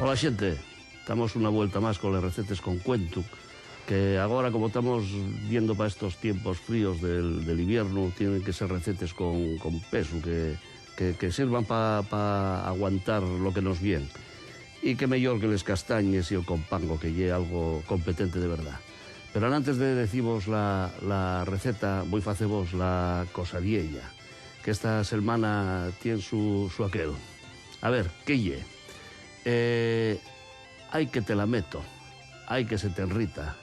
Hola xente, estamos unha vuelta máis con las recetas con cuento, que agora como estamos viendo para estos tiempos fríos del invierno, tienen que ser recetas con peso, que sirvan para aguantar lo que nos viene. Y que mellor que les castañes y el compango, que lle algo competente de verdad. Pero antes de deciros la receta, voy a facevos la cosa vieja, que esta semana tiene su aquel. A ver, ¿qué lle? Hay que te la meto, hay que se te enrita,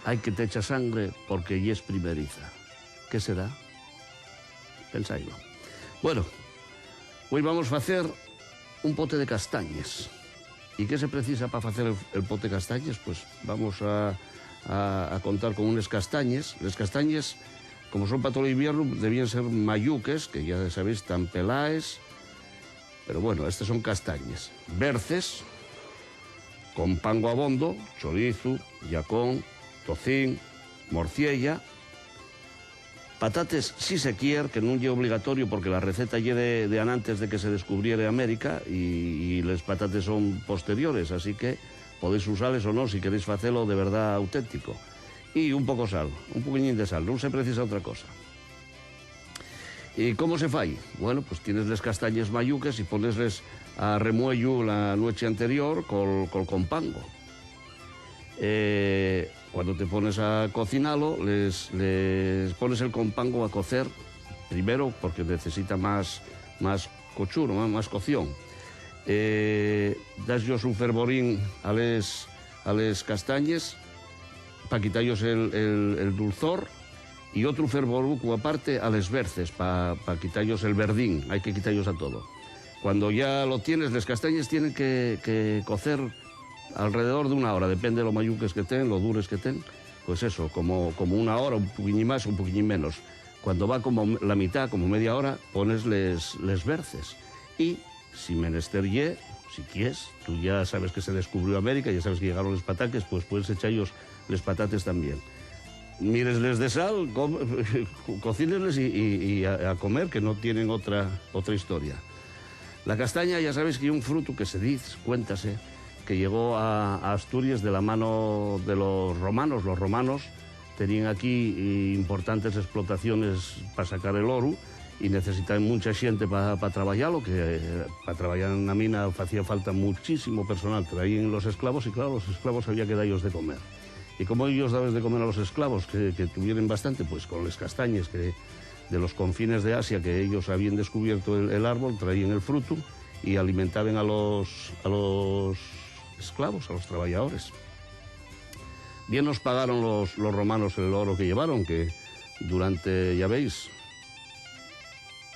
hay que te echa sangre porque lle es primeriza. ¿Qué será? Pensailo. Bueno, hoy vamos a hacer un pote de castañes. ¿Y qué se precisa para hacer el pote de castañes? Pues vamos a contar con unas castañes. Las castañes, como son para todo el invierno, debían ser mayuques, que ya sabéis, tan pelaes. Pero bueno, estas son castañes. Berces, con pango abondo, chorizo, yacón, tocín, morciella. Patates, si se quiere, que no es obligatorio porque la receta lle de antes de que se descubriera América y las patates son posteriores, así que podéis usarles o no si queréis hacerlo de verdad auténtico. Y un poco sal, un poquillín de sal, no se precisa otra cosa. ¿Y cómo se fai? Bueno, pues tienes las castañas mayuques y ponesles a remuello la noche anterior con compango. Cuando te pones a cocinarlo, les pones el compango a cocer primero porque necesita más cochuro, más cocción. Das un fervorín a les castañes para quitarlos el dulzor, y otro fervoruco aparte a les berces para quitarlos el verdín. Hay que quitarlos a todo. Cuando ya lo tienes, las castañas tienen que cocer alrededor de una hora, depende de lo mayuques que estén, lo dures que estén, pues eso, como una hora, un poquillín más, un poquillín menos. Cuando va como la mitad, como media hora, pones les berces. Y si menester ye, si quieres, tú ya sabes que se descubrió América, ya sabes que llegaron los pataques, pues puedes echarlos les patates también. Míresles de sal, cocínenles y a comer, que no tienen otra historia. La castaña, ya sabéis que es un fruto que se dice, cuéntase, que llegó a Asturias de la mano de los romanos. Los romanos tenían aquí importantes explotaciones para sacar el oro y necesitaban mucha gente para trabajarlo, que para trabajar en la mina hacía falta muchísimo personal. Traían los esclavos y claro, los esclavos había que darles de comer. Y como ellos daban de comer a los esclavos, que tuvieran bastante, pues con las castañas que de los confines de Asia, que ellos habían descubierto el árbol, traían el fruto y alimentaban a los esclavos, a los trabajadores. Bien nos pagaron los romanos el oro que llevaron, que durante, ya veis,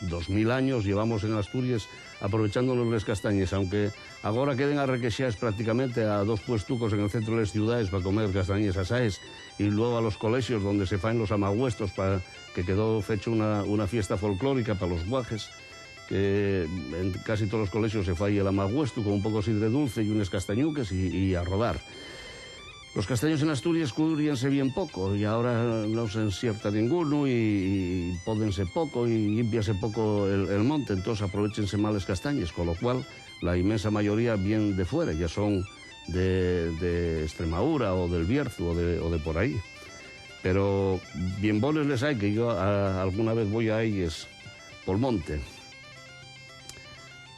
2000 años llevamos en Asturias aprovechándonos las castañas, aunque ahora queden arrequexadas prácticamente a 2 puestucos en el centro de las ciudades para comer castañas asaes, y luego a los colegios donde se faen los amagüestos, para que quedó fecha una fiesta folclórica para los guajes, que en casi todos los colegios se fai el amagüesto con un poco de sidre dulce y unas castañuques y a rodar. Los castaños en Asturias cubríanse bien poco y ahora no se encierta ninguno y pódense poco y limpiase poco el monte, entonces aprovechense mal las castañas, con lo cual la inmensa mayoría vienen de fuera, ya son de Extremadura o del Bierzo o de por ahí. Pero bien bones les hay, que yo alguna vez voy a ellos por monte.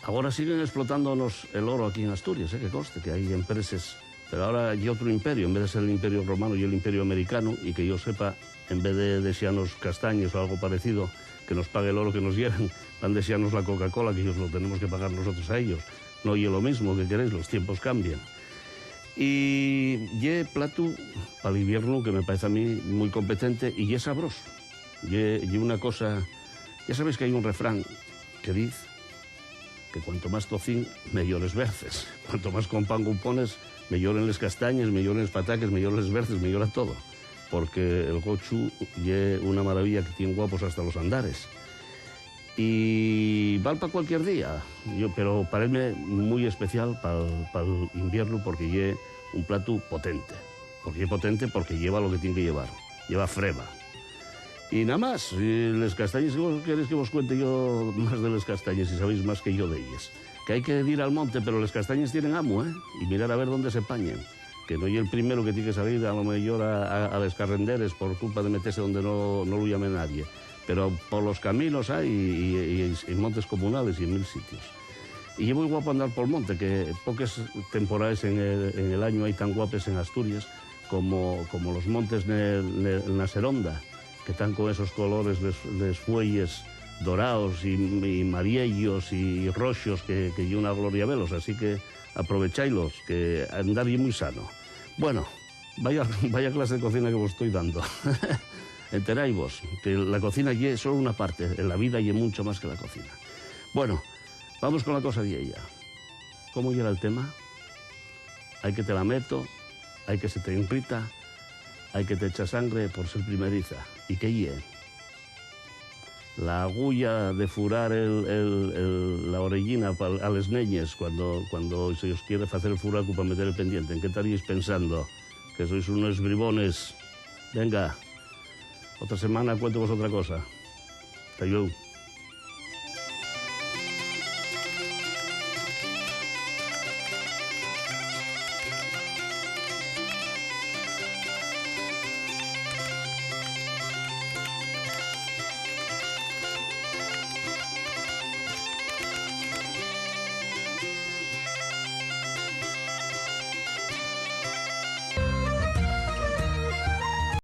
Ahora siguen explotándonos el oro aquí en Asturias, que conste que hay empresas. Pero ahora hay otro imperio, en vez de ser el imperio romano y el imperio americano, y que yo sepa, en vez de desearnos castaños o algo parecido, que nos pague el oro que nos lleven, van a desearnos la Coca-Cola, que ellos lo tenemos que pagar nosotros a ellos. No oye lo mismo que queréis, los tiempos cambian. Y ye plato para el invierno que me parece a mí muy competente y ye sabroso. Ye una cosa, ya sabéis que hay un refrán que dice que cuanto más tocín, mejores berces. Cuanto más compango pones, melloren les castañas, melloren les pataques, melloren les berces, mellora todo. Porque el gochu ye una maravilla que tiene guapos hasta los andares. Y vale para cualquier día, pero parece muy especial para el invierno porque ye un plato potente. Porque ye potente porque lleva lo que tiene que llevar. Lleva freba. Y nada más, les castañas, si vos queréis que vos cuente yo más de las castañas y sabéis más que yo de ellas. que hay que ir al monte, pero les castañes tienen amo, ¿eh? Y mirar a ver dónde se pañen. Que no hay el primero que tiene que salir a lo mejor a descarrenderes por culpa de meterse donde no lo llame nadie. Pero por los caminos hay y en montes comunales y en 1000 sitios. Y es muy guapo andar por el monte, que pocas temporadas en el año hay tan guapes en Asturias como los montes en la Seronda, que están con esos colores, les fuelles dorados y mariellos y roxos que hay una gloria velos. Así que aprovechailos, que andar y muy sano. Bueno, vaya clase de cocina que vos estoy dando. Enteráis vos, que la cocina es solo una parte, en la vida y mucho más que la cocina. Bueno, vamos con la cosa de ella. ¿Cómo era el tema? Hay que te la meto, hay que se te irrita, hay que te echa sangre por ser primeriza. ¿Y qué ye? La agulla de furar la orellina a les neñes cuando se os quiere hacer el furaco para meter el pendiente. ¿En qué estaríais pensando? Que sois unos bribones. Venga, otra semana cuento vos otra cosa. Hasta luego.